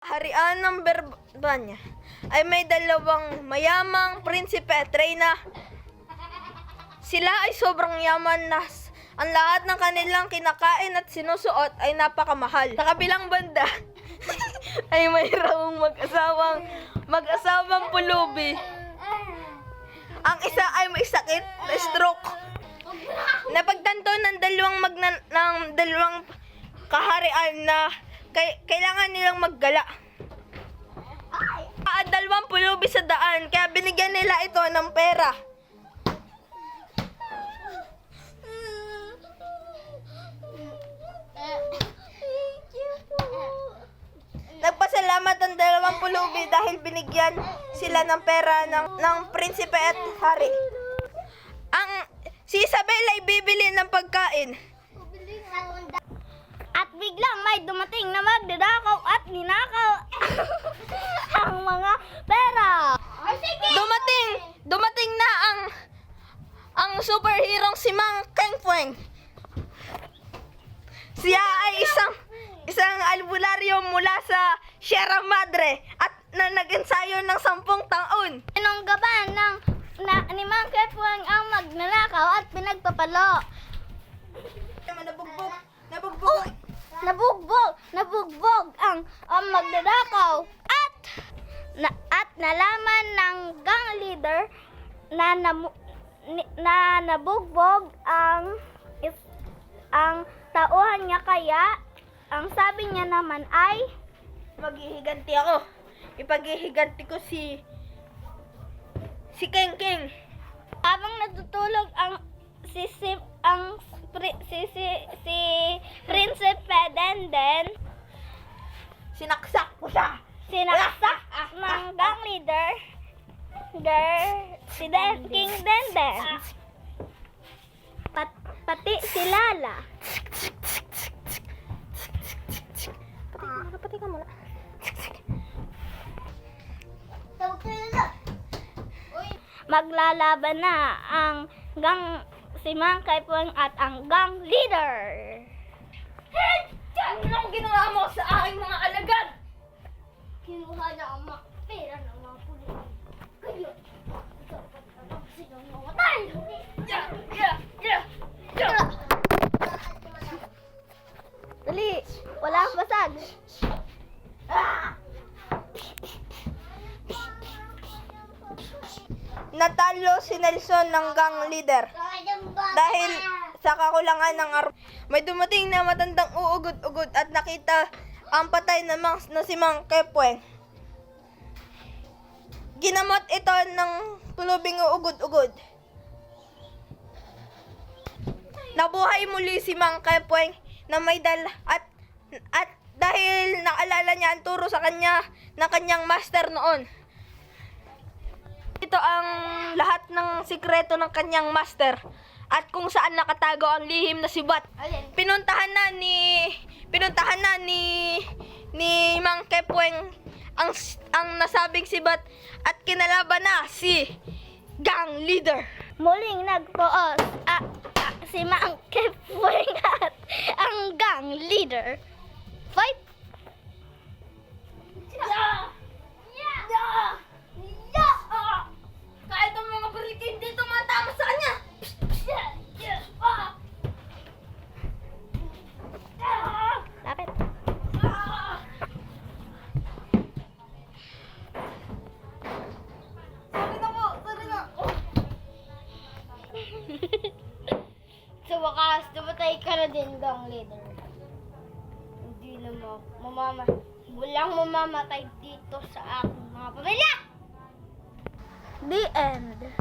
Harian ng Berbanya ay may dalawang mayamang prinsipe at reyna. Sila ay sobrang yaman na ang lahat ng kanilang kinakain at sinusuot ay napakamahal. Sa kabilang banda ay mayroong mag-asawang pulubi. Ang isa ay may sakit na stroke. Napagtanto ng dalawang kaharian na kailangan nilang maggala. At 20 pulubi sa daan, kaya binigyan nila ito ng pera. Nagpasalamat ang 20 pulubi dahil binigyan sila ng pera ng prinsipe at hari. Si Isabel ay bibili ng pagkain. At biglang may dumating na magdadakaw at ninakaw ang mga pera. Dumating na ang superhero si Mang Kengfeng. Siya ay isang albularyo mula sa Sierra Madre at nag-ensayo ng 10 taon. Pinunggaban ni Mang Kengfeng ang magnanakaw at pinagpapalo. Nabugbog ang magdadakaw at nalaman ng gang leader na nabugbog ang tauhan niya, kaya ang sabi niya naman ay Maghihiganti ako. Ipaghihiganti ko si Keng Keng. habang natutulog si Prinsipe Denden, Sinaksak ko siya. sinaksak ng gang leader si King Denden. Pati si Lala. Pati ka muna. Maglalaban na ang si Mang Kengfeng at ang gang leader. Anong ginawa mo sa aking mga alagad? Kinuha na ang mga pera ng mga pulis. Kaya, dapat alam silang mamatay. Dali, wala ang basag. Natalo si Nelson ng gang leader dahil sa kakulangan ng May dumating na matandang uugod-ugod at nakita ang patay na si Mang Kengfeng. Ginamot ito ng pulubing uugod-ugod. Nabuhay muli si Mang Kengfeng na may dala at dahil naalala niya ang turo sa kanya ng kanyang master noon. Ito ang lahat ng sikreto ng kanyang master at kung saan nakatago ang lihim na sibat. Pinuntahan na ni Mang Kengfeng ang nasabing sibat at kinalaban na si gang leader. Muling nagpoos si Mang Kengfeng at ang gang leader. Fight! Kahit ang mga barikin dito matama sa kanya. Lapit. Sorry na. Sa wakas, dumatay ka na din, gang leader. Hindi na walang mamamatay dito sa aking mga pamilya! The end.